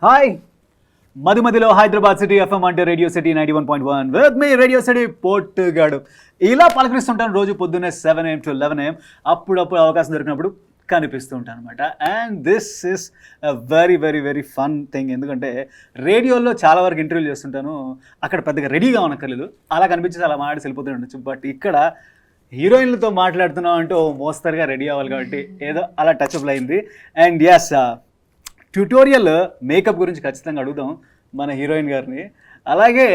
Hi మధుమతిలో Hyderabad city FM అంటే radio city 91.1 with మీ రేడియో సిటీ పొట్టుగాడు. ఇలా పలకరిస్తుంటాను రోజు పొద్దున్నే 7 AM to 11 AM. అప్పుడప్పుడు అవకాశం దొరికినప్పుడు కనిపిస్తూ ఉంటాను అనమాట. And this is very very very fun thing. ఎందుకంటే రేడియోలో చాలా వరకు ఇంటర్వ్యూలు చేస్తుంటాను, అక్కడ పెద్దగా రెడీగా ఉన్నక్కర్లేదు, అలా కనిపించేసి అలా మాట్లాడి వెళ్ళిపోతూ ఉండొచ్చు. బట్ ఇక్కడ హీరోయిన్లతో మాట్లాడుతున్నాం అంటే ఓ మోస్తరుగా రెడీ అవ్వాలి కాబట్టి ఏదో అలా టచ్అప్ అయింది. అండ్ ఎస్, ట్యూటోరియల్ మేకప్ గురించి ఖచ్చితంగా అడుగుదాం మన హీరోయిన్ గారిని. అలాగే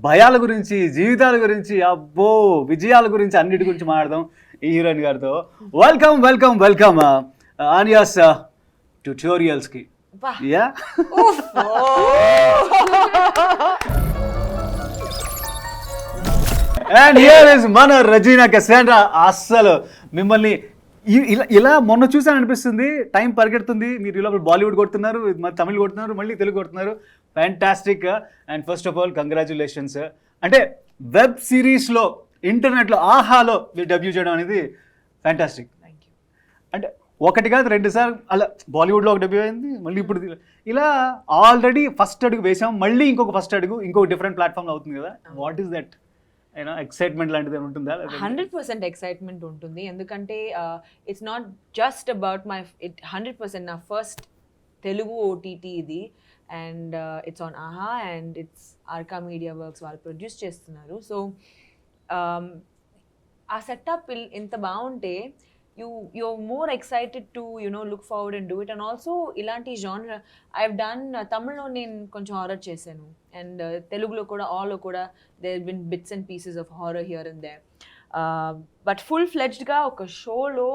భయాల గురించి, జీవితాల గురించి, అబ్బో విజయాల గురించి, అన్నిటి గురించి మాట్లాడదాం ఈ హీరోయిన్ గారితో. వెల్కమ్ వెల్కమ్ వెల్కమ్ ఆన్యాస్ ట్యూటోరియల్స్కి. యా, అండ్ హియర్ ఇస్ మన రెజీనా కసాండ్రా. అస్సలు మిమ్మల్ని ఇలా మొన్న చూసాను అనిపిస్తుంది, టైం పరిగెడుతుంది. మీరు ఇలా బాలీవుడ్ కొడుతున్నారు, తమిళ్ కొడుతున్నారు, మళ్ళీ తెలుగు కొడుతున్నారు. Fantastic. And first of all congratulations. అంటే వెబ్ సిరీస్లో, ఇంటర్నెట్లో, ఆహాలో మీరు డెబ్యూ చేయడం అనేది ఫ్యాంటాస్టిక్. అంటే ఒకటి కాదు, 2 సార్లు అలా బాలీవుడ్లో ఒక డెబ్యూ అయింది, మళ్ళీ ఇప్పుడు ఇలా ఆల్రెడీ ఫస్ట్ అడుగు వేసాం, మళ్ళీ ఇంకొక ఫస్ట్ అడుగు ఇంకొక డిఫరెంట్ ప్లాట్ఫామ్లో అవుతుంది కదా. వాట్ ఈస్ దట్ ఎక్సైట్మెంట్ లాంటిది ఉంటుందా? 100% ఎక్సైట్మెంట్ ఉంటుంది. ఎందుకంటే it's not just about my 100% నా ఫస్ట్ తెలుగు ఓటీటీ ఇది. And it's on Aha and it's Arka Media Works వాళ్ళు ప్రొడ్యూస్ చేస్తున్నారు. సో ఆ సెటప్ ఇంత బాగుంటే you're more excited to look forward and do it. And also ilanti genre I've done Tamil నేను కొంచెం horror చేశాను, అండ్ తెలుగులో కూడా ఆల్ కూడా there have been bits and pieces of horror here and there, but full fledged గా ఒక షోలో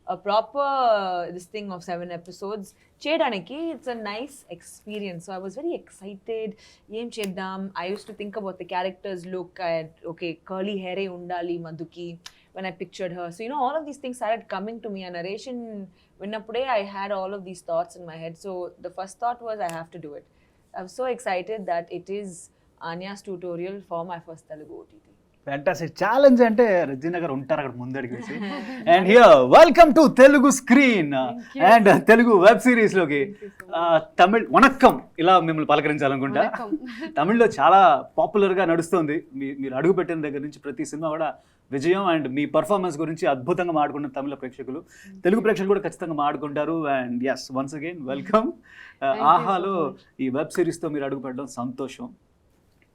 a proper this thing of 7 episodes చేయడానికి it's a nice experience. So I was very excited. ఏం చేద్దాం, I used to think about the characters look. Okay, curly hair undali Madhuki when I pictured her. So all of these things started coming to me. A narration vinnappude I had all of these thoughts in my head. So the first thought was I have to do it. I'm so excited that it is Anya's tutorial for my first Telugu OTT. Fantastic challenge అంటే రెజీనా గారు ఉంటారు అక్కడ ముందడికి వేసి. And here welcome to Telugu screen and Telugu web series లోకి. తమిళ్ వనక్కం ఇలా మిమ్మల్ని పలకరించాలనుకుంటా. తమిళ్లో చాలా పాపులర్ గా నడుస్తుంది. మీరు అడుగు పెట్టిన దగ్గర నుంచి ప్రతి సినిమా కూడా విజయం. అండ్ మీ పర్ఫార్మెన్స్ గురించి అద్భుతంగా మాట్లాడుకున్న తమిళ ప్రేక్షకులు, తెలుగు ప్రేక్షకులు కూడా ఖచ్చితంగా మాట్లాడుకుంటారు. And yes, once again welcome. ఆహాలో ఈ వెబ్ సిరీస్తో మీరు అడుగు పెట్టడం సంతోషం.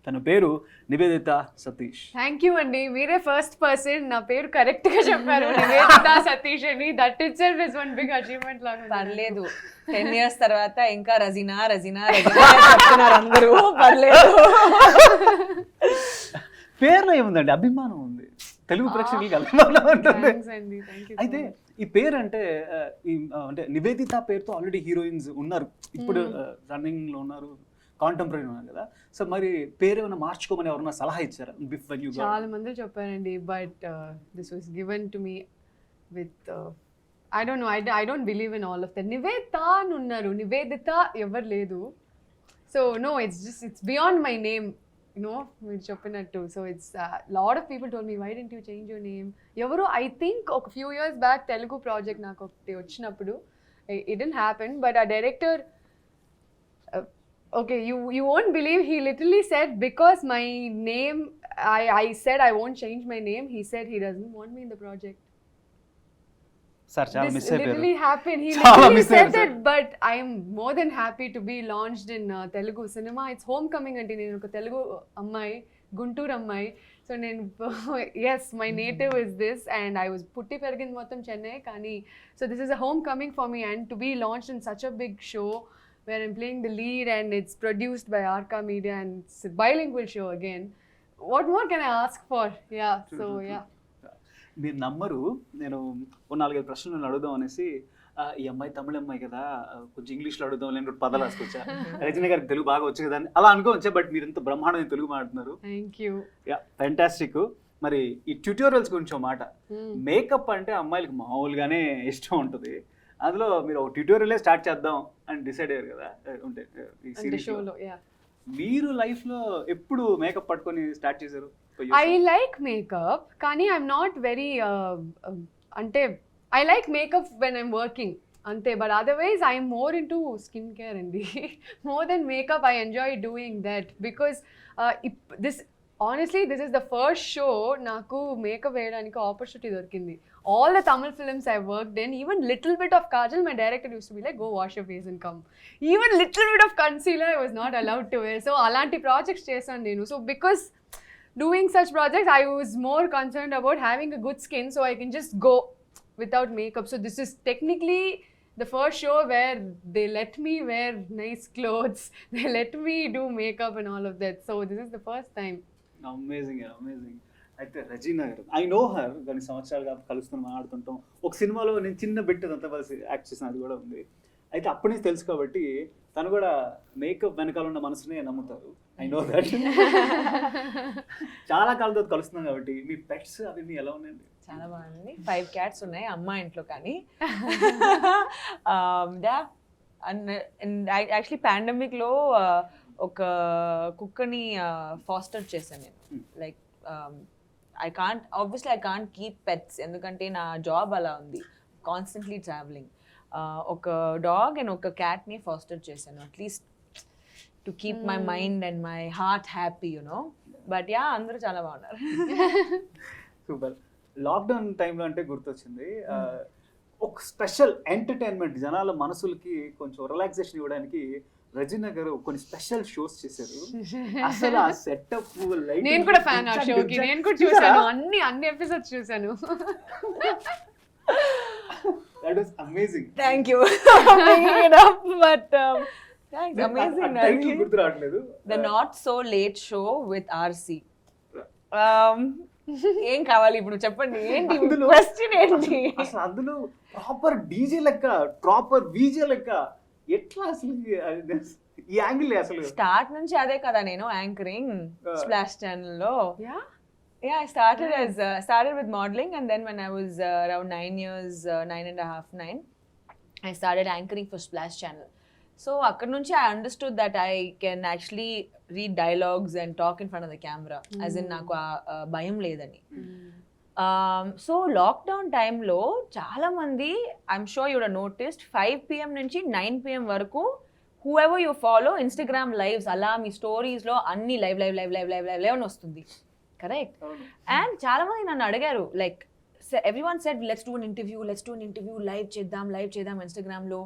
తన పేరు నివేదిత సతీష్. థ్యాంక్ యూ అండి, మీరే ఫస్ట్ పర్సన్ నా పేరు కరెక్ట్ గా చెప్పారు, నివేదిత సతీష్ అని. That itself is one big achievement లాగా. పర్లేదు, 10 years తర్వాత ఇంకా రజీనా రజీనా రజీనా చెప్తున్నారు అందరూ. పర్లేదు, పేరులో ఏముందండి, అభిమానం ఉంది, తెలుగు ప్రేక్షకులకి అభిమానం ఉంటుంది. అయితే ఈ పేరు అంటే అంటే నివేదిత పేరుతో ఆల్రెడీ హీరోయిన్స్ ఉన్నారు, ఇప్పుడు రన్నింగ్ లో ఉన్నారు, కాంటెంపరీ ఉన్నారు కదా. సో మరి పేరు ఏమైనా మార్చుకోమని ఎవరన్నా సలహా ఇచ్చారా? చాలా మంది చెప్పారండి, but this was given to me with I don't know, I don't believe in all of that. Nivedita అని ఉన్నారు, నివేదిత ఎవరు లేదు. So no, it's beyond my name, మీరు చెప్పినట్టు. So it's lot of people told me, why don't you change your name. ఎవరు I think ఒక few years back Telugu project నాకు ఒకటి వచ్చినప్పుడు, ఇట్ డిడ్ంట్ హ్యాపెన్, బట్ ఆ director, okay, you won't believe, he literally said because my name, I said I won't change my name, he said he doesn't want me in the project. Sir, chala miss ayyaru. Literally happened, he literally said that. But I am more than happy to be launched in Telugu cinema. It's homecoming ante nenu oka Telugu ammai, Guntur ammai. So nenu yes, my native is this, and I was putti perigin mottham Chennai kani. So this is a homecoming for me, and to be launched in such a big show where I'm playing the lead and it's produced by Arka Media and it's a bilingual show again. What more can I ask for? Yeah, so yeah. మీరు నమ్మరు, నేను 4-5 ప్రశ్నలు అడుగుదాం అనేసి, ఈ అమ్మాయి తమిళ అమ్మాయి కదా, కొంచెం ఇంగ్లీష్లో అడుగుదాం, నేను 2 పదాలు రాసుకొచ్చా, రజనీ గారికి తెలుగు బాగా వచ్చు కదా అని అలా అనుకోవచ్చా. బట్ మీరు ఇంత బ్రహ్మాండమైన తెలుగు మాట్లాడుతున్నారు. Thank you. Yeah, fantastic. మరి ఈ ట్యూటోరియల్స్ గురించి ఒక మాట. మేకప్ అంటే అమ్మాయిలకి మామూలుగానే ఇష్టం ఉంటుంది, అందులో మీరు ఒక ట్యూటోరియలే స్టార్ట్ చేద్దాం అని డిసైడ్ అయ్యారు కదా. మీరు లైఫ్ లో ఎప్పుడు మేకప్ పట్టుకొని స్టార్ట్ చేశారు? ఐ లైక్ మేకప్, కానీ ఐఎమ్ నాట్ వెరీ అంటే I like makeup when I'm working. ante, but otherwise I am more into skincare and more than makeup. I enjoy doing that because honestly this is the first show naku makeup veyadaniki opportunity dorkindi. All the Tamil films I worked in, even little bit of kajal, my director used to be like, go wash your face and come. Even little bit of concealer I was not allowed to wear. So alanti projects chesanu nenu. So because doing such projects I was more concerned about having a good skin so I can just go without makeup. So this is technically the first show where they let me wear nice clothes, they let me do makeup and all of that. So this is the first time. Amazing. అయితే రెజీనా గారు, I know her, కొన్ని సంవత్సరాలుగా కలుస్తున్నాం, మాట్లాడుతుంటాం. ఒక సినిమాలో నేను చిన్న bit అంతా కలిసి యాక్ట్ చేసిన అది కూడా ఉంది. అయితే అప్పటి నుంచి తెలుసు కాబట్టి తను కూడా మేకప్ వెనకాల ఉన్న మనసునే నమ్ముతారు. I know that. చాలా కాలంతో కలుస్తున్నాం కాబట్టి మీ పెట్స్ అవన్నీ ఎలా ఉన్నాయండి? చాలా బాగుంది. 5 cats ఉన్నాయి అమ్మ ఇంట్లో. కానీ యాక్చువల్లీ పాండమిక్లో ఒక కుక్కని ఫాస్టర్ చేశాను నేను. Like I can't keep pets ఎందుకంటే నా జాబ్ అలా ఉంది, కాన్స్టెంట్లీ ట్రావెలింగ్. ఒక డాగ్ అండ్ ఒక క్యాట్ని ఫాస్టర్ చేశాను, at least to keep my mind and my heart happy, you know. But yeah, అందరూ చాలా బాగున్నారు. సూపర్. లాక్డౌన్ టైంలో అంటే గుర్తొచ్చింది, ఒక స్పెషల్ ఎంటర్టైన్మెంట్, జనాల మనసులకి కొంచెం రిలాక్సేషన్ ఇవ్వడానికి రెజినా గారు కొన్ని స్పెషల్ షోస్ చేశారు. అసలు ఆ సెటప్, నేను కూడా ఫ్యాన్ ఆ షోకి, నేను కూడా చూసాను, అన్ని ఎపిసోడ్స్ చూసాను. That was amazing. Thank you for bringing it up, but thanks. Amazing. Title గుర్తు రావట్లేదు. The Not So Late Show with RC. ఏం కావాలి ఇప్పుడు చెప్పండి, ఏంటి క్వశ్చన్ ఏంటి? అసలు అందులో ప్రాపర్ డీజే లెక్క, ప్రాపర్ వీజే లెక్క, ఎట్లా అసలు ఈ యాంగిల్? అసలు స్టార్ట్ నుంచి అదే కదా నేను యాంకరింగ్ స్ప్లాష్ ఛానల్లో. Yeah, I started with modeling, and then when I was around 9 years, 9.5, I started anchoring for Splash Channel. So akkad nunchi I understood that I can actually read dialogues and talk in front of the camera, as in naku bayam ledani. So lockdown time lo chaala mandi, I'm sure you would have noticed, 5 PM nunchi 9 PM varaku whoever you follow Instagram lives ala mi stories lo anni live అని వస్తుంది. Correct. And చాలా మంది నన్ను అడిగారు, like everyone said let's do an interview, live చేద్దాం ఇన్స్టాగ్రామ్లో.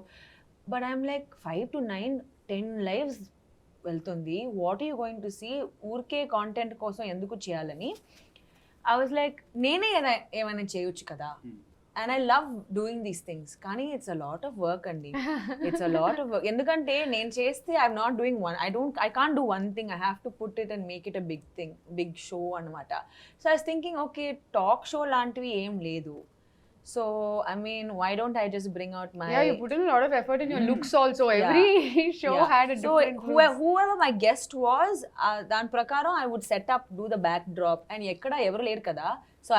But I'm like 5 to 9, 10 lives వెళ్తుంది, what are you going to see? ఊరికే కాంటెంట్ కోసం ఎందుకు చేయాలని ఐ వాజ్ లైక్, నేనే ఏమైనా చేయొచ్చు కదా. And I love doing these things. Kani, it's a lot of work, Andi. It's a lot of work. Endukante nen chesthe I'm not doing one. I can't do one thing. I have to put it and make it a big thing, big show anamata. So I was thinking, okay, talk show lantivi em ledu. So I mean, why don't I just bring out my... Yeah, you put in a lot of effort in your looks also. Every show had a different look. Whoever my guest was, dan prakaram I would set up, do the backdrop, and ekkada evaru leru kada. So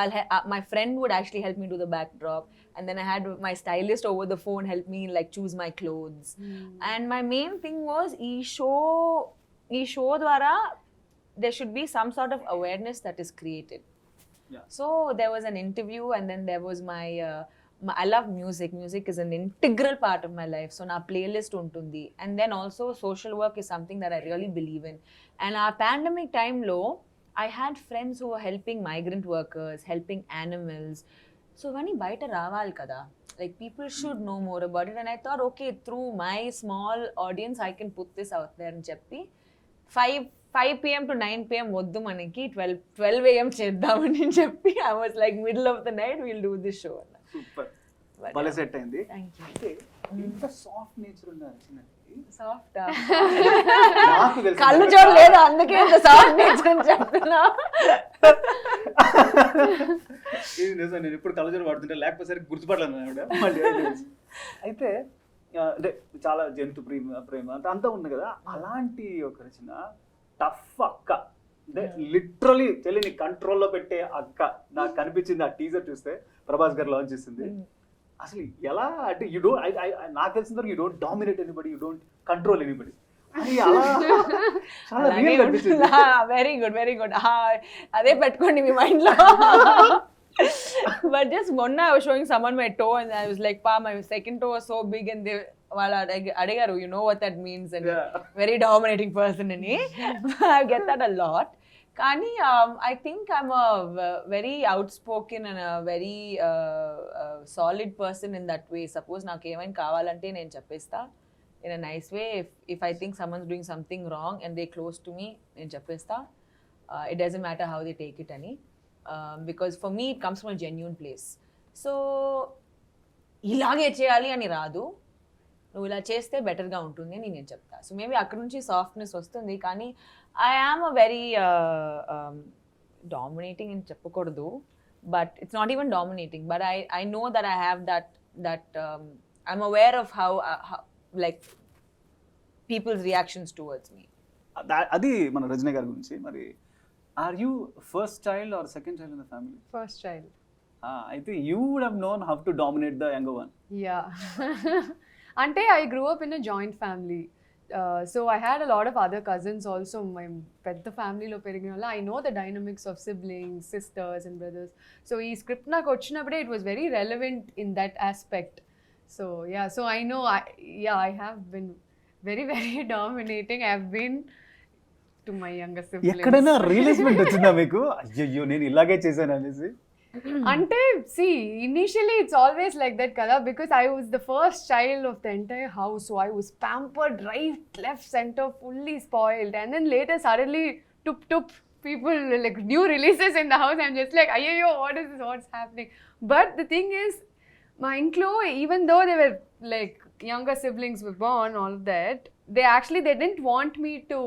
my friend would actually help me do the backdrop, and then I had my stylist over the phone help me like choose my clothes. And my main thing was ee show dwara there should be some sort of awareness that is created. Yeah. So there was an interview, and then there was my I love music. Music is an integral part of my life. So na playlist untundi, and then also social work is something that I really believe in. And our pandemic time lo I had friends who were helping migrant workers, helping animals. So vani baita raval kada, like people should know more about it. And I thought, okay, through my small audience I can put this out there and cheppi 5 PM to 9 PM వద్దు మనకి 12 AM చేద్దామని చెప్పి I was like middle of the night we'll do this show. Super, భలే set అయింది. Thank you. అంటే ఇంత soft nature ఉన్నారు చిన్నది. సాఫ్ట్ కళ్ళు చూడలేదు, అందుకే ఇంత సాఫ్ట్ నేచర్ అని చెప్తున్నా. ఇది నిజం, నేను ఇప్పుడు కళ్ళజోడు పడుతుంటే లేకపోతే సరే గుర్తుపడలేను. అయితే అంటే చాలా జంతు ప్రేమ అంతా ఉంది కదా, అలాంటి ఒక రచన టఫ్ అక్క, అంటే లిటరలీ తెలియని కంట్రోల్లో పెట్టే అక్క నాకు కనిపించింది ఆ టీజర్ చూస్తే. ప్రభాస్ గారు లాంచ్ చేసింది. అసలు ఎలా అంటే యూ డోంట్, నాకు తెలిసిన వరకు you don't dominate anybody, you don't control anybody. చాలా రియల్ అనిపించింది. Very good. అదే పెట్టుకోండి మీ మైండ్ లో. But just one I was showing someone my toe and I was like, Pa, my second toe was so big and they adigaru, you know what that means, and very dominating person in me. I get that a lot. Kani, I think I'm a very outspoken and a very solid person in that way. Suppose నాకు ఏమైనా కావాలంటే నేను చెప్పేస్తా in a nice way. If I think someone's doing something wrong and they're close to me, నేను చెప్పేస్తా. It doesn't matter how they take it అని. Because for me it comes from a genuine place. So ఇలాగే చేయాలి అని రాదు, నువ్వు ఇలా చేస్తే బెటర్గా ఉంటుంది అని నేను చెప్తా. సో మేబీ అక్కడ నుంచి సాఫ్ట్నెస్ వస్తుంది. కానీ I am a very dominating అని చెప్పకూడదు, but it's not even dominating, but I know that I have that I'm aware of how like peoples reactions towards me. అది మన రజనీ గారి గురించి. మరి are you first child or second child in the family? First child. అయితే you would have known how to dominate the younger one. Yeah. అంటే I grew up in a joint family. So I had a lot of other cousins also. My పెద్ద ఫ్యామిలీలో పెరిగిన వల్ల I know the dynamics of siblings, sisters and brothers. So ఈ script నాకు వచ్చినప్పుడే it was very relevant in that aspect. So yeah, so I know I have been very very dominating. I have been to my younger siblings. ఎక్కడైనా రియలైజ్మెంట్ వచ్చిందా మీకు, అయ్యో నేను ఇలాగే చేశాను అనేసి? Ante, see, initially it's always like that, kada, because I was the first child of the entire house, so I was pampered right, left, center, fully spoiled. And then later, suddenly, tup, people, like new releases in the house, I'm just like, ayyo, what is this, what's happening? But the thing is, my Inklo, even though they were like younger siblings were born, all of that, they didn't want me to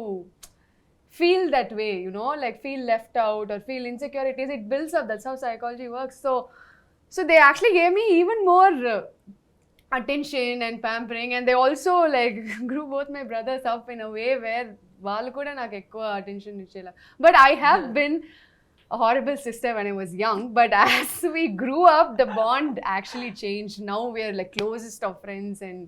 feel that way, you know, like feel left out or feel insecurities. It builds up. That's how psychology works. So they actually gave me even more attention and pampering, and they also like grew both my brothers up in a way where వాళ్ళు కూడా నాకు ఎక్కువ attention ఇచ్చేలా. But I have been a horrible sister when I was young, but as we grew up, the bond actually changed. Now we are like closest of friends, and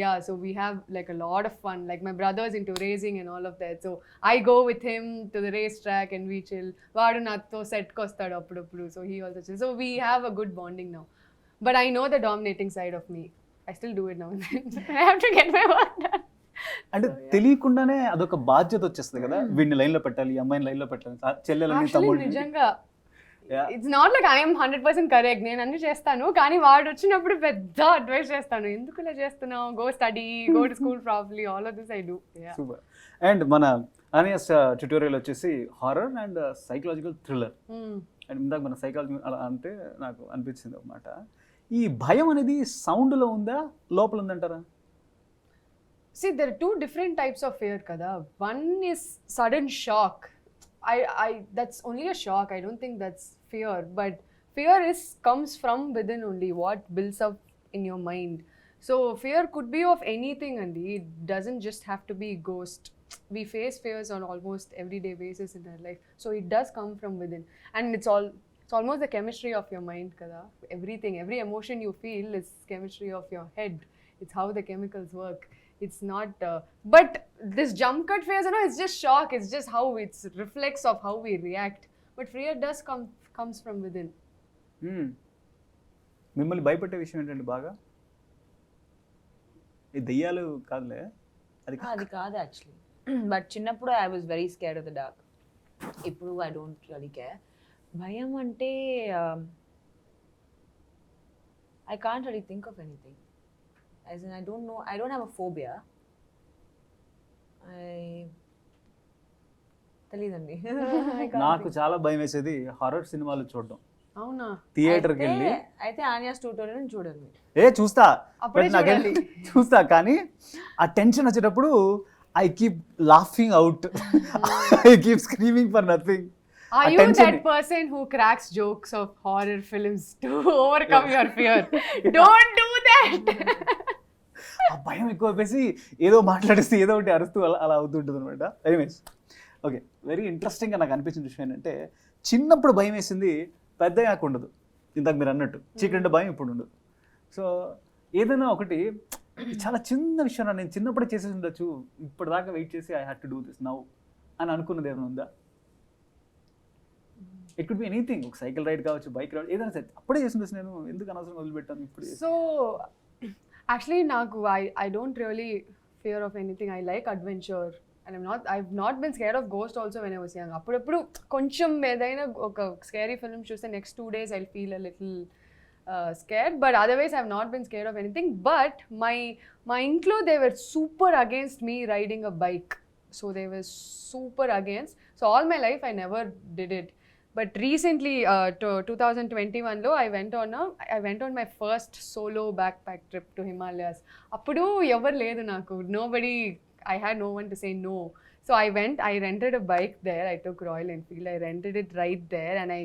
yeah, so we have like a lot of fun. Like my brother's into racing and all of that, so I go with him to the racetrack and we chill. Vaadu natho set kostadu appudu, so he also chill. So we have a good bonding now. But I know the dominating side of me. I still do it now and then. I have to get my work done. అంటే తెలియకుండానే అదొక బాధ్యత వచ్చేస్తుంది కదా, వీడిని లైన్లో పెట్టాలి, అమ్మాయిని లైన్లో పెట్టాలి, చెల్లెలని తమ్ముడు. నిజంగా it's not like I'm 100% correct, నేను అన్ని చేస్తాను, కానీ వాడు వచ్చినప్పుడు పెద్ద అడ్వైస్ చేస్తాను, ఎందుకు ఇలా చేస్తున్నావు, go study, go to school properly, all of this I do. Super. And మన ఆనియాస్ ట్యుటోరియల్ వచ్చేసి horror and psychological thriller. And ఇందాక మన సైకాలజీ అలా అంటే నాకు అనిపించింది అన్నమాట. ఈ భయం అనేది సౌండ్లో ఉందా, లోపల ఉందంటారా? See, there are two different types of fear, kada. One is sudden shock. That's only a shock. I don't think that's fear. But fear comes from within only, what builds up in your mind. So fear could be of anything, and it doesn't just have to be ghost. We face fears on almost everyday basis in our life. So it does come from within, and it's almost the chemistry of your mind, kada. Everything, every emotion you feel is chemistry of your head. It's how the chemicals work. It's not, but this jump cut phase, you know, it's just shock. It's just how it's reflex of how we react. But fear does comes from within. మిమ్మల్ని భయపెట్టే విషయం ఏంటంటే బాగా ఈ దెయ్యాలు కాదులే, అది కాదు యాక్చువల్లీ. బట్ చిన్నప్పుడు I was very scared of the dark. ఇప్పుడు ఐ డోంట్ రియలీ కేర్. భయం అంటే I can't really think of anything. As in, I don't know, I don't have a phobia. తెలీదండి. నాకు చాలా భయం వేసేది హారర్ సినిమాలు చూడడం. అవునా? థియేటర్కి వెళ్ళి అయితే ఆనియాస్ ట్యూటోరియల్ చూడండి. చూస్తా కానీ ఆ టెన్షన్ వచ్చేటప్పుడు I keep laughing out. I keep screaming for nothing. Are you that person who cracks jokes of horror films to overcome your fear? Don't do that. ఆ భయం ఎక్కువ వేసి ఏదో మాట్లాడేసి ఏదో ఒకటి అరుస్తూ అలా అవుతుంటుంది అనమాట. ఎనీవేస్, ఓకే, వెరీ ఇంట్రెస్టింగ్గా నాకు అనిపించిన విషయం ఏంటంటే చిన్నప్పుడు భయం వేసింది పెద్దయ్యాక ఉండదు. ఇందాక మీరు అన్నట్టు చీకటి భయం ఇప్పుడు ఉండదు. సో ఏదైనా ఒకటి చాలా చిన్న విషయం నేను చిన్నప్పుడే చేసేసి ఉండొచ్చు, ఇప్పటిదాకా వెయిట్ చేసి I had to do this now అని అనుకున్నది ఏమైనా ఉందా? ఇట్ కుడ్ బి ఎనీథింగ్, ఒక సైకిల్ రైడ్ కావచ్చు, బైక్ రైడ్, ఏదైనా సరే అప్పుడే చేసి నేను ఎందుకు అనవసరం వదిలిపెట్టాను ఇప్పుడు. So actually నాకు I don't really fear of anything. I like adventure and I've not been scared of ghost also when I was young. అప్పుడప్పుడు కొంచెం ఏదైనా ఒక స్కేరీ ఫిల్మ్ చూస్తే next 2 days I'll feel a little scared, but otherwise I've not been scared of anything. But my intlo, they were super against me riding a bike. So they were super against. So all my life I never did it. But recently, 2021 lo, I went on my first solo backpack trip to Himalayas. Appudu ever ledu naku. Nobody, I had no one to say no. So I rented a bike there. I took Royal Enfield. I rented it right there and I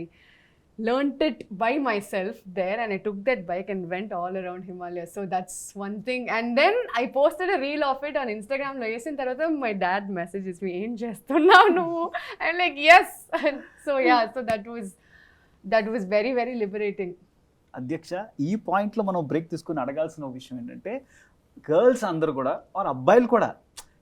learned it by myself there, and I took that bike and went all around Himalayas. So that's one thing. And then I posted a reel of it on Instagram lo chesin tarvata my dad messages me, em chestunnau nuvu. I'm like, yes. So yeah, so that was very very liberating. అధ్యక్ష, ఈ పాయింట్లో మనం break తీసుకుని అడగాల్సిన విషయం ఏంటంటే, girls అందరూ కూడా ఆర్ అబ్బాయిలు కూడా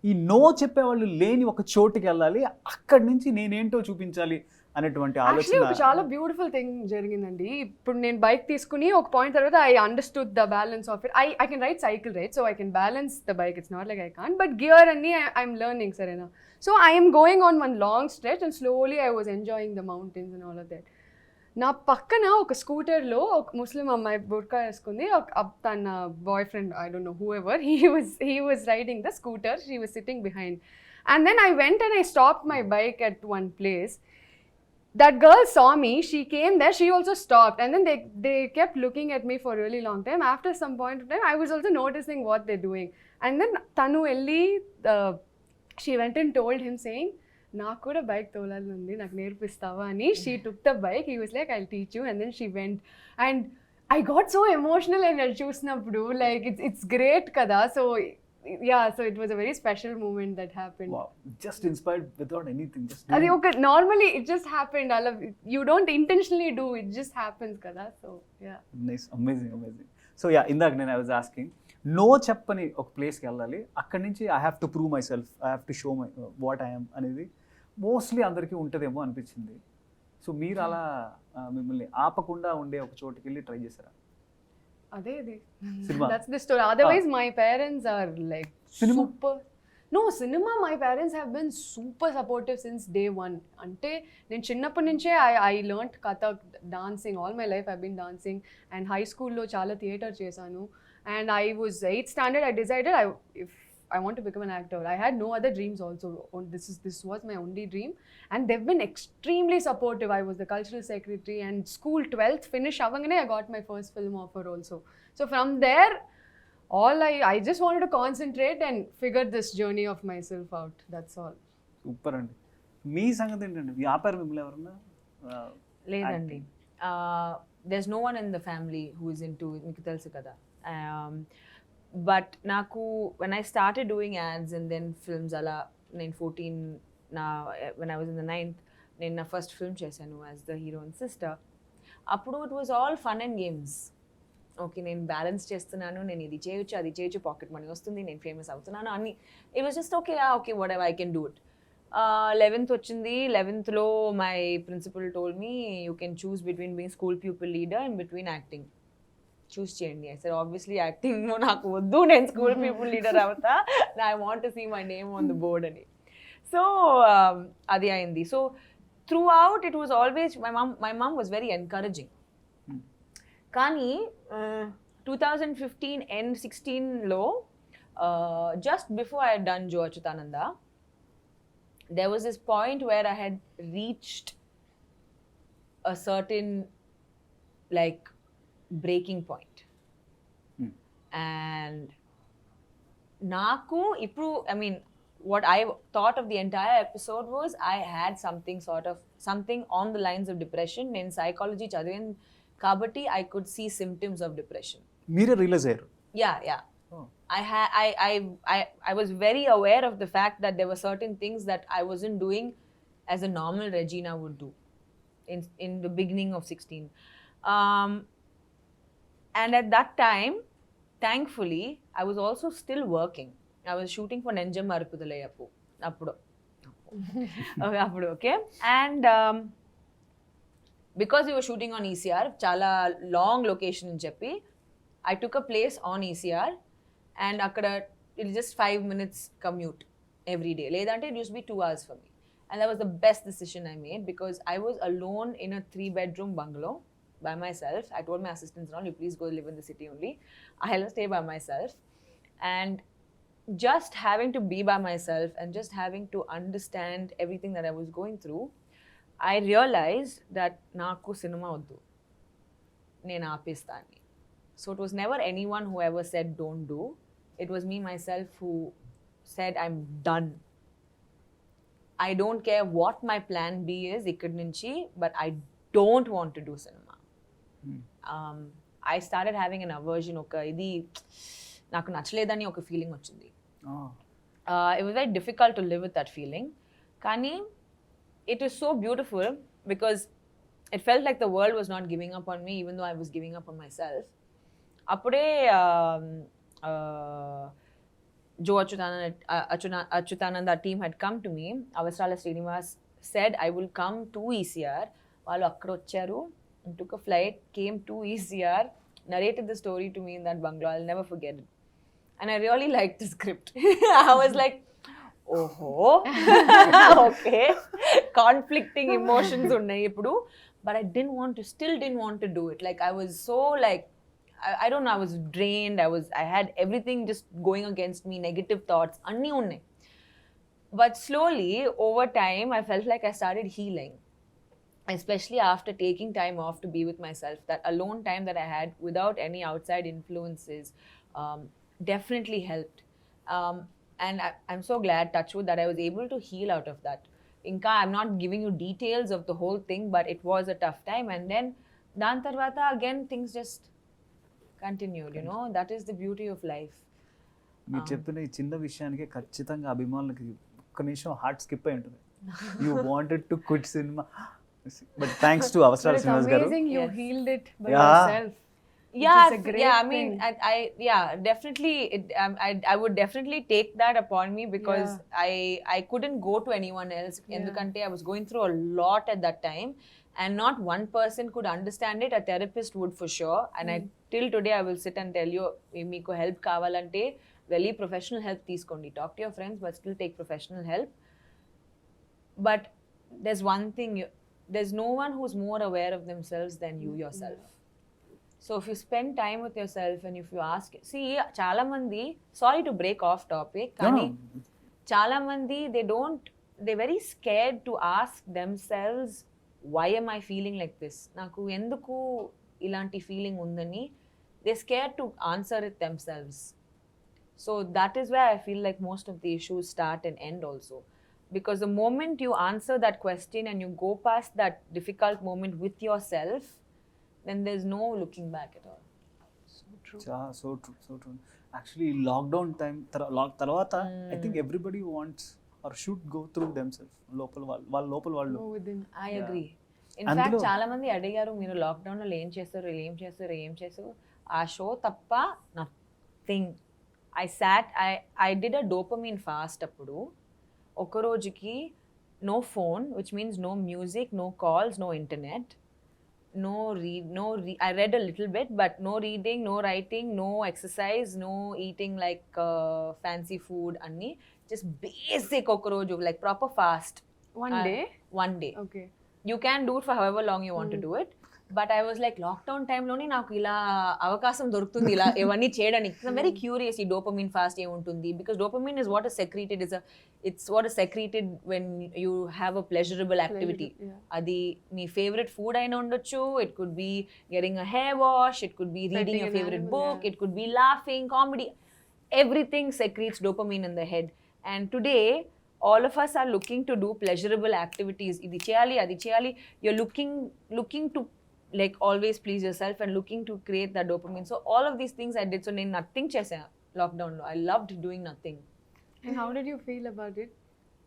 ఈ నో చెప్పేవాళ్ళు లేని ఒక చోటుకి వెళ్ళాలి, అక్కడి నుంచి నేనేంటో చూపించాలి అనేటువంటి యాక్చువల్లీ ఒక ఆలోచన. చాలా బ్యూటిఫుల్ థింగ్ జరిగిందండి. ఇప్పుడు నేను బైక్ తీసుకుని ఒక పాయింట్ తర్వాత I understood the balance of it. I can ride cycle right, so I can balance the bike. It's not like I can't, but gear అన్ని ఐఎమ్ లెర్నింగ్, సరేనా. So I'm going on one long stretch and slowly I was enjoying the mountains and all of that. నా పక్కన ఒక స్కూటర్లో ఒక ముస్లిం అమ్మాయి బుర్కా వేసుకుంది. తన boyfriend, I don't know whoever, he was riding the scooter, she was sitting behind. And then I went and I stopped my bike at one place. That girl saw me, she came there, she also stopped, and then they kept looking at me for a really long time. After some point of time, I was also noticing what they're doing. And then Tanu Elli, she went and told him saying, నాకు కూడా bike తోలాలి ఉంది, నాకు నేర్పిస్తావా అని. She took the bike, he was like I'll teach you, and then she went. And I got so emotional and అది చూసినప్పుడు, like it's great కదా. సో yeah, so it was a very special moment that happened. Wow, just inspired without anything, just అది ఒక normally it just happened. I love it. You don't intentionally do, it just happens kada. So yeah, nice, amazing. So yeah, ఇందాక నేను I was asking, no చెప్పని ఒక ప్లేస్కి వెళ్ళాలి, అక్కడి నుంచి I have to prove my self, I have to show my what I am అనేది mostly అందరికీ ఉంటుందేమో అనిపించింది. సో మీరు అలా మిమ్మల్ని ఆపకుండా ఉండే ఒక చోటుకి వెళ్ళి ట్రై చేశారా? adedi Cinema. that's the story. Otherwise my parents are like Cinema? super. No, cinema, my parents have been super supportive since day one. Ante nen chinnappu nunche I learned kathak, dancing. All my life I've been dancing, and high school lo chala theatre chesanu. And I was 8th standard, I decided if I want to become an actor. I had no other dreams also. This was my only dream, and they've been extremely supportive. I was the cultural secretary, and school 12th finish avangane I got my first film offer also. So from there, all I just wanted to concentrate and figure this journey of myself out. That's all. Super అండి. మీ సంగతి ఏంటండి? వ్యాపారం మిమ్మల్ని ఎవరన్నా లేదండి. there's no one in the family who is into, మీకు తెలుసు కదా. But నాకు when I started doing ads and then films అలా, నేను 14 when I was in the 9th, నేను నా ఫస్ట్ ఫిల్మ్ చేశాను as the hero and sister. అప్పుడు it was all fun and games. Okay, నేను బ్యాలెన్స్ చేస్తున్నాను, నేను ఇది చేయొచ్చు అది చేయొచ్చు, పాకెట్ మనీ వస్తుంది, నేను ఫేమస్ అవుతున్నాను అన్ని. It was just okay whatever I can do it. 11th వచ్చింది. 11th లో my principal told me, you can choose between being school people leader and between acting. Choose చేయండి. Sir obviously acting నాకు వద్దు, నేను school people leader అవుతా, I want to see my name on the board అని. So అది అయింది. So throughout it was always my mom was very encouraging. కానీ 2015 and 16లో just before I had done Jo Achutananda, there was this point where I had reached a certain like breaking point. And naku ipru, I mean, what I thought of the entire episode was I had something on the lines of depression. Nen psychology chadivin kabatti I could see symptoms of depression. మీరే realise అయ్యారు? Yeah. I was very aware of the fact that there were certain things that I wasn't doing as a normal Regina would do in the beginning of 16. And at that time, thankfully, I was also still working. I was shooting for Nenjam Arpudalayapu. Appudu. Okay. And because we were shooting on ECR, chala long location అని చెప్పి I took a place on ECR and akkada it just 5 minutes commute every day. Ledante it used to be 2 hours for me. And that was the best decision I made because I was alone in a 3-bedroom bungalow by myself. I told my assistants, "No, you please go live in the city only. I'll stay by myself." And just having to be by myself and just having to understand everything that I was going through, I realized that naaku cinema oddu, nenu aapistani. So it was never anyone who ever said don't do. It was me myself who said I'm done. I don't care what my plan B is ikkad nunchi, but I don't want to do cinema. I started having an aversion, oka idi నాకు నచ్చలేదని ఒక feeling వచ్చింది. It was very difficult to live with that feeling. కానీ it was so beautiful because it felt like the world was not giving up on me even though I was giving up on myself. అప్పుడే Joe Achyutananda team had come to me. Avasrala Srinivas said I will come to ECR. వాళ్ళు అక్కడ వచ్చారు, took a flight, came to ECR, narrated the story to me in that bungalow. I'll never forget it. And I really liked the script. I was like, oh, okay. Conflicting emotions unnai ippudu, but I still didn't want to do it. Like I was so like, I don't know, I was drained. I had everything just going against me, negative thoughts, anni unnai. But slowly, over time, I felt like I started healing. Especially after taking time off to be with myself. That alone time that I had without any outside influences definitely helped. And I'm so glad, touchwood, that I was able to heal out of that. Inka, I'm not giving you details of the whole thing, but it was a tough time. And then, dan tarvata, again, things just continued, you know. That is the beauty of life. మీరు చెప్పిన ఈ చిన్న విషయానికి ఖచ్చితంగా అభిమానులకి ఒక్క నిమిషం heart skip అయి ఉంటుంది. You wanted to quit cinema, but thanks to అవసరాల శ్రీనివాస్ గారు. Amazing, you healed it by yourself. Yeah, It's a great I mean, definitely, I would definitely take that upon me because I couldn't go to anyone else. Endukante I was going through a lot at that time, and not one person could understand it. A therapist would for sure, and till today I will sit and tell you, meeku help kavalante velli professional help teeskondi. Talk to your friends, but still take professional help. But there's one thing, there's no one who's more aware of themselves than you yourself. So if you spend time with yourself and if you ask, see, chala mandi, sorry to break off topic, kani chala mandi, they're very scared to ask themselves, why am I feeling like this? Naku enduku ilanti feeling undani, they're scared to answer it themselves. So that is where I feel like most of the issues start and end also. Because the moment you answer that question and you go past that difficult moment with yourself, then there's no looking back at all. So true. So true. Actually, lockdown time tarvata, I think everybody wants or should go through themselves. Local వాళ్ళు. Go within. I agree. In fact, చాలా మంది అడిగారు, మీరు lockdown లో ఏం చేస్తారు. ఆ show తప్ప nothing. I did a dopamine fast అప్పుడు. ఒక రోజుకి no phone, which means no music, no calls, no internet. I read a little bit, but no reading, no writing, no exercise, no eating like fancy food, anni. Just basic okroju, like proper fast. One day? One day. Okay. You can do it for however long you want to do it. But I was like, lockdown time loni naaku ila avakasam dorukutundi ila evanni cheyadaniki. I'm very curious ee dopamine fast em untundi, because dopamine is what is secreted, it's what is secreted when you have a pleasurable activity. Adi mee favorite food aina undochu, it could be getting a hair wash, it could be reading your favorite book, it could be laughing, comedy. Everything secretes dopamine in the head. And today all of us are looking to do pleasurable activities. Idi cheyali, adi cheyali. You're looking to like always please yourself and looking to create that dopamine. So all of these things I did. So నేను nothing చేసా lockdown లో. I loved doing nothing. And how did you feel about it?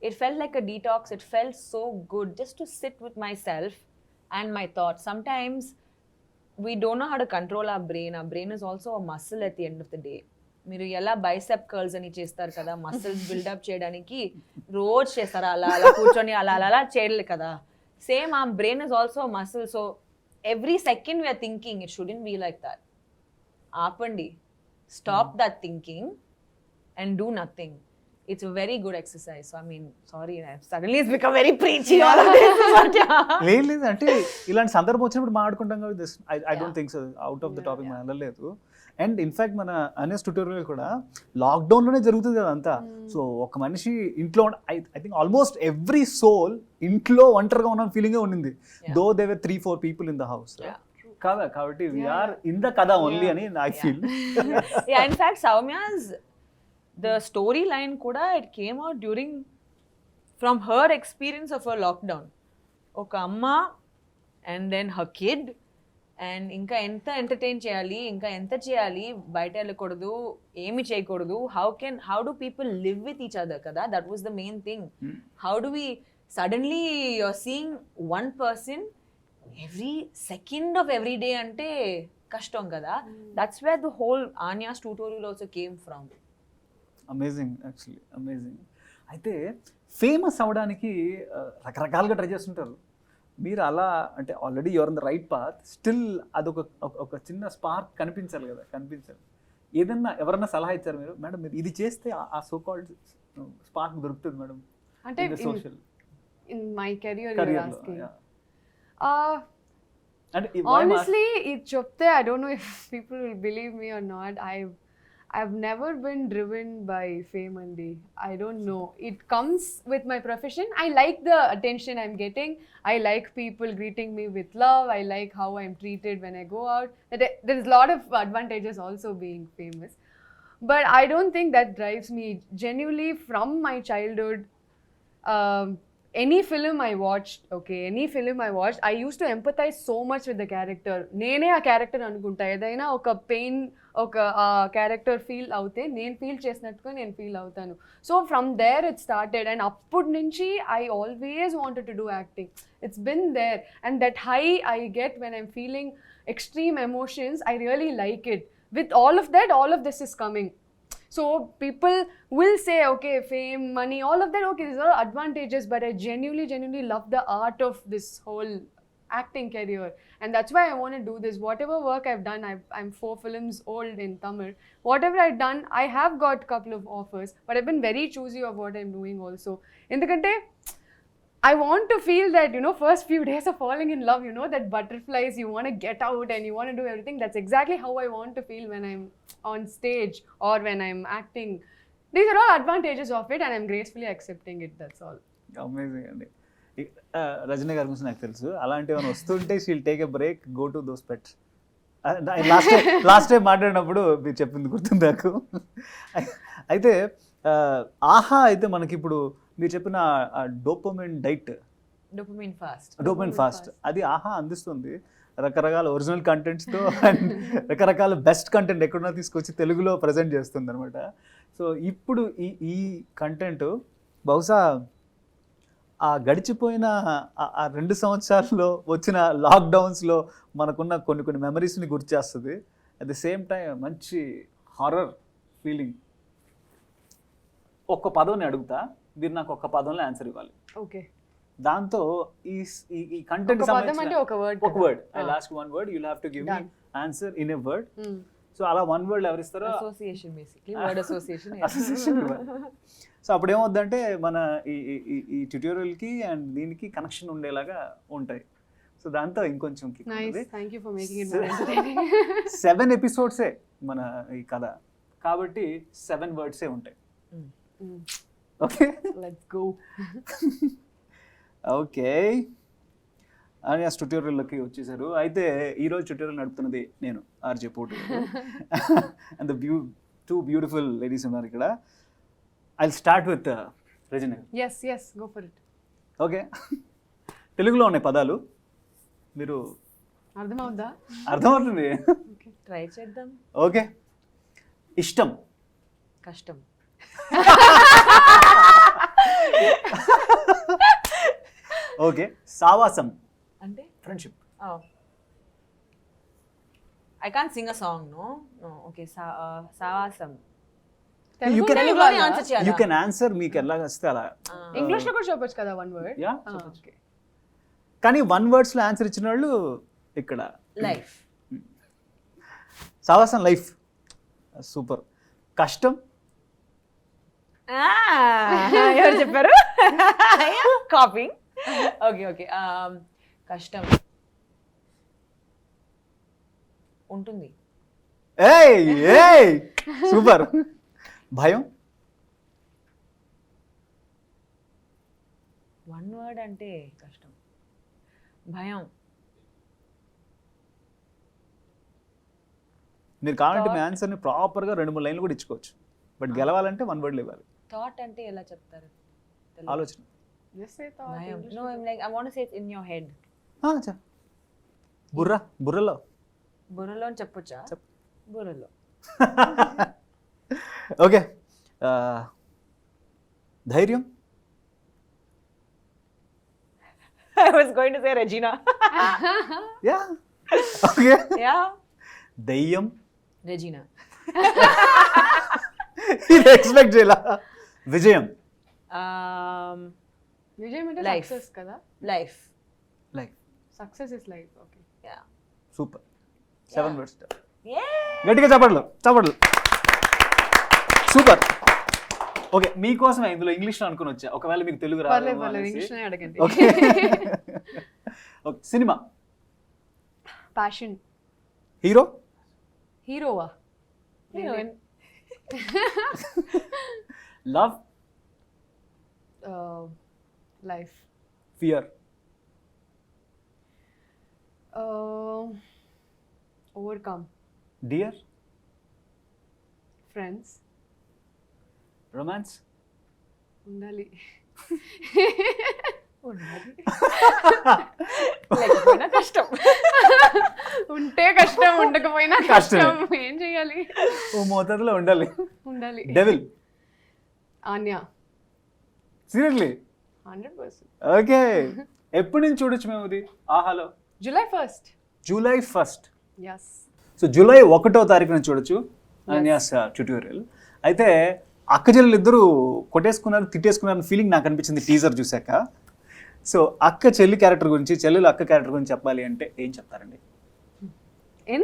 It felt like a detox. It felt so good just to sit with myself and my thoughts. Sometimes we don't know how to control our brain. Our brain is also a muscle at the end of the day. మీరు ఎలా bicep curls అని చేస్తారు కదా, muscles buildup చేయడానికి రోజు చేస్తారు, అలా కూర్చొని అలా చేయలేదు కదా. Same, our brain is also a muscle. So every second we are thinking, it shouldn't be like that. Aapandi. Stop that thinking and do nothing. It's a very good exercise. So I mean, sorry, suddenly it's become very preachy all of this. But yeah. లేదు అంటే ఇలాంటి సందర్భం వచ్చినప్పుడు మాట్లాడుకుంటాం కదా. I don't think so out of the topic మనం వెళ్ళలేదు. And in fact మన అనేస్ ట్యూటోరియల్ కూడా లాక్డౌన్లోనే జరుగుతుంది కదా అంతా. సో ఒక మనిషి ఇంట్లో I think almost every soul ఇంట్లో ఒంటరిగా ఉన్న ఫీలింగే ఉండింది. Though they were 3-4 people in the house కదా. కాబట్టి వీఆర్ ఇన్ ద కదా ఓన్లీ అని I feel. Yeah, in fact, Soumya's the storyline kuda, it came out during from her experience of her lockdown. Oka amma and then her kid, and ఇంకా ఎంత entertain చేయాలి, ఇంకా ఎంత చేయాలి, బయట వెళ్ళకూడదు, ఏమి చేయకూడదు, how do people live with each other కదా. That was the main thing. How do we suddenly you're seeing one person every second of every day అంటే కష్టం కదా. That's where the whole Anya's tutorial also came from. Amazing, actually amazing. అయితే famous అవ్వడానికి రకరకాలుగా try చేస్తుంటారు. మీరు అలా అంటే already your in the right path, still అదొక ఒక చిన్న స్పార్క్ కనిపించాలి కదా, కనిపించాలి. ఏదన్నా ఎవరన్నా సలహా ఇచ్చారు మీరు, మేడం మీరు ఇది చేస్తే ఆ సో కాల్డ్ స్పార్క్ దొరుకుతుంది మేడం అంటే social in my career Career you're lo, asking? yeah. And Honestly, it chopte, I don't know if people will believe me or not. I've never been driven by fame, Andy. I don't know. It comes with my profession. I like the attention I'm getting. I like people greeting me with love. I like how I'm treated when I go out. There's a lot of advantages also being famous. But I don't think that drives me. Genuinely, from my childhood, any film I watched, I used to empathize so much with the character. Nene a character anukunta, edaina oka pain, oka character feel avute, నేను feel చేసినట్టుగా నేను feel అవుతాను. So from there it started, and అప్పటి నుంచి I always wanted to do acting. It's been there, and that high I get when I'm feeling extreme emotions, I really like it. With all of that, all of this is coming. So people will say, okay, fame, money, all of that, okay, these are advantages, but I genuinely love the art of this whole acting career, and that's why I want to do this. Whatever work I've done, I'm 4 films old in Tamil. Whatever I've done, I have got a couple of offers, but I've been very choosy of what I'm doing also. Endukante I want to feel that, first few days of falling in love, that butterflies, you want to get out and you want to do everything. That's exactly how I want to feel when I'm on stage or when I'm acting. These are all advantages of it, and I'm gracefully accepting it. That's all. Amazing అండి. రజనీ గారి గురించి నాకు తెలుసు. అలాంటి ఏమైనా వస్తుంటే she'll take a break, go to those pets. Last time మాట్లాడినప్పుడు మీరు చెప్పింది గుర్తుంది నాకు. అయితే ఆహా అయితే మనకి ఇప్పుడు మీరు చెప్పిన డోపమైన్ డైట్, డోపమైన్ ఫాస్ట్, అది ఆహా అందిస్తుంది. రకరకాల ఒరిజినల్ కంటెంట్స్తో అండ్ రకరకాల బెస్ట్ కంటెంట్ ఎక్కడున్నా తీసుకొచ్చి తెలుగులో ప్రజెంట్ చేస్తుంది అనమాట. సో ఇప్పుడు ఈ కంటెంట్ బహుశా ఆ గడిచిపోయిన ఆ 2 సంవత్సరాల్లో వచ్చిన లాక్డౌన్స్లో మనకున్న కొన్ని మెమరీస్ని గుర్తు చేస్తుంది. అట్ ద సేమ్ టైం మంచి హారర్ ఫీలింగ్. ఒక్క పదం అడుగుతా, మీరు నాకు ఒక్క పదంలో ఆన్సర్ ఇవ్వాలి. ఓకే. దాంతో ఈ కంటెంట్ ఒక word, I last 1 word, you'll have to give me answer in a word. So అలా 1 word ఎవరు ఇస్తారో association, basically word association. So అప్పుడు ఏమవుద్దంటే మన ఈ ట్యూటోరియల్కి అండ్ దీనికి కనెక్షన్ ఉండేలాగా ఉంటాయి. సో దాంతో ఇంకొంచెం 7 ఎపిసోడ్సే మన ఈ కథ కాబట్టి 7 wordsే ఉంటాయి. Okay, let's go. Okay, Anya's ట్యూటోరియల్లోకి వచ్చేసారు. అయితే ఈరోజు ట్యూటోరియల్ నడుపుతున్నది నేను, RJ Potugadu. And the two beautiful ladies ఉన్నారు ఇక్కడ. I'll start with Regina. Yes, go for it. Okay, తెలుగులో ఉన్నాయి పదాలు, మీరు అర్థమవుతుంది, ట్రై చేద్దాం. ఓకే. ఇష్టం, కష్టం, ఓకే. సావాసం అంటే friendship. I can't sing a song, no. Okay, సావాసం. You can ఆన్సర్ చేయాలి. You can answer, మీకు ఎలా వస్తే అలా. ఇంగ్లీష్ లో కూడా చెప్పొచ్చు కదా 1 word. Yeah, okay. కానీ 1 wordsలో ఆన్సర్ ఇచ్చిన వాళ్ళు ఇక్కడ లైఫ్. సావాసం లైఫ్. సూపర్. కష్టం. ఎవరు చెప్పారు? కాపింగ్. ఓకే. కష్టం ఉంటుంది. ఏయ్ సూపర్. భయం. 1 word అంటే కష్టం. భయం. మీరు కావాలంటే మీ ఆన్సర్ని ప్రాపర్గా 2-3 లైన్లు కూడా ఇచ్చుకోవచ్చు, బట్ గెలవాలంటే 1 wordలో ఇవ్వాలి. థాట్ అంటే ఎలా చెప్తారు? ఆలోచన. Just say thought. భయం. No, I'm like, I want to say it in your head. బుర్రలో. బుర్రలో అని చెప్పొచ్చా? బుర్రలో. ఓకే. ధైర్యం. I was going to say Regina. Yeah. Okay. Yeah. దయ్యం. Regina. ఇది ఎక్స్పెక్ట్ చేయాల. విజయం. విజయం అంటే Life. సక్సెస్ కదా. Life. Life. Success is life. Okay. Yeah. Super. 7 words. Yeah. గట్టిగా చప్పట్లు. సూపర్. ఓకే, మీకోసమే ఇందులో ఇంగ్లీష్లో అనుకుని వచ్చా, ఒకవేళ మీకు తెలుగు రాదు. పర్లేదు ఇంగ్లీష్లోనే అడగండి. ఓకే. సినిమా. ప్యాషన్. హీరో. హీరోవా? Heroine. Love. Life. Fear. Overcome. Dear. Friends. Romance. ఉండాలి. లేకపోయినా కష్టం. ఉంటే కష్టం, ఉండకపోయినా కష్టం. ఏం చేయాలి? ఓ మోతాదులో ఉండాలి. డెవిల్. ఆన్యా. సీరియస్లీ? 100%. ఓకే. ఎప్పటి నుంచి చూడొచ్చు మేము ఇది ఆహాలో? July 1st. July 1st. Yes. So July 1వ తారీఖున చూడొచ్చు అన్యాస్ ట్యూటోరియల్. అయితే అక్క చెల్లెలు ఇద్దరు కొట్టేసుకున్నారు, తిట్టేసుకున్నారు ఫీలింగ్ నాకు అనిపించింది టీజర్ చూశాక. సో అక్క చెల్లి క్యారెక్టర్ గురించి, చెల్లెలు అక్క క్యారెక్టర్ గురించి చెప్పాలి అంటే ఏం చెప్తారండి? In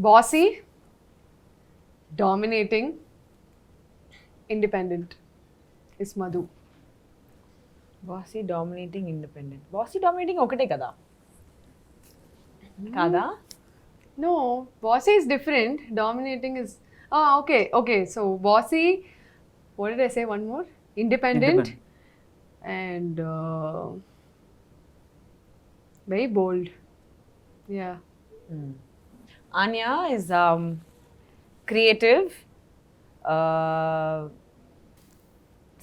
bossy, dominating, independent is Madhu. Bossy, dominating, independent. Bossy dominating ఒకటే కదా? కాదా? No, bossy is different. Dominating is okay. So bossy, what did I say? One more. Independent. And very bold. Yeah. Anya is creative,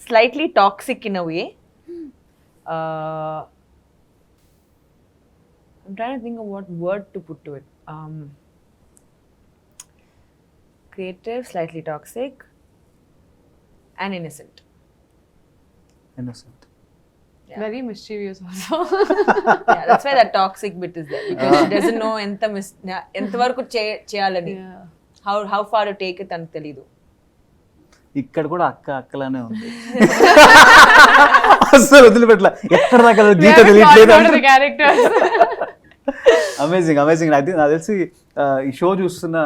slightly toxic in a way. I'm trying to think of what word to put to it. Creative, slightly toxic, and innocent. Yeah. Very mischievous also. Yeah, that's why that toxic bit is there, because she doesn't know ఎంత వరకు చేయాలని, how far to take it అని తెలీదు. ఇక్కడ కూడా అక్కలానే ఉంది. అసలు వదిలిపెట్టలా, ఎక్కడ దాకా గీత తెలియట్లేదు. అమేజింగ్. నాకు తెలిసి ఈ షో చూస్తున్న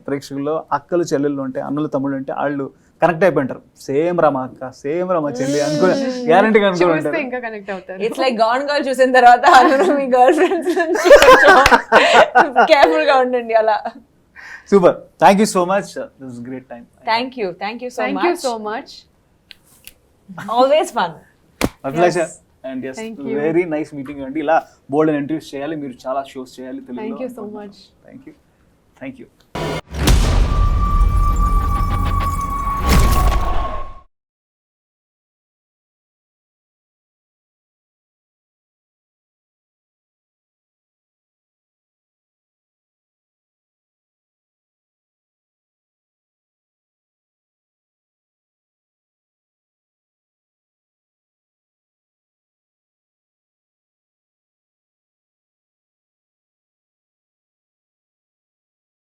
ప్రేక్షకుల్లో అక్కలు చెల్లెళ్ళు ఉంటే, అన్నలు తమ్ముళ్ళు ఉంటే వాళ్ళు కనెక్ట్ అయిపోయింటారు. సేమ్ రామ అక్క, సేమ్ రామ చెల్లి అనుకుని గ్యారంటీగా అనుకుంటారు. ఇంకా కనెక్ట్ అవుతారు. ఇట్స్ లైక్ గాన్ గర్ల్ చూసిన తర్వాత మీ గర్ల్ ఫ్రెండ్స్ కేర్ఫుల్ గా ఉండండి అలా. Super. Thank you so much. This is great time. Thank you so much. Always fun. My pleasure. And yes, very nice meeting అండి. ఇలా బోల్డ్ అండ్ ఇంటర్వ్యూస్ చేయాలి, మీరు చాలా షోస్ చేయాలి తెలుగులో. Thank you so much. Thank you.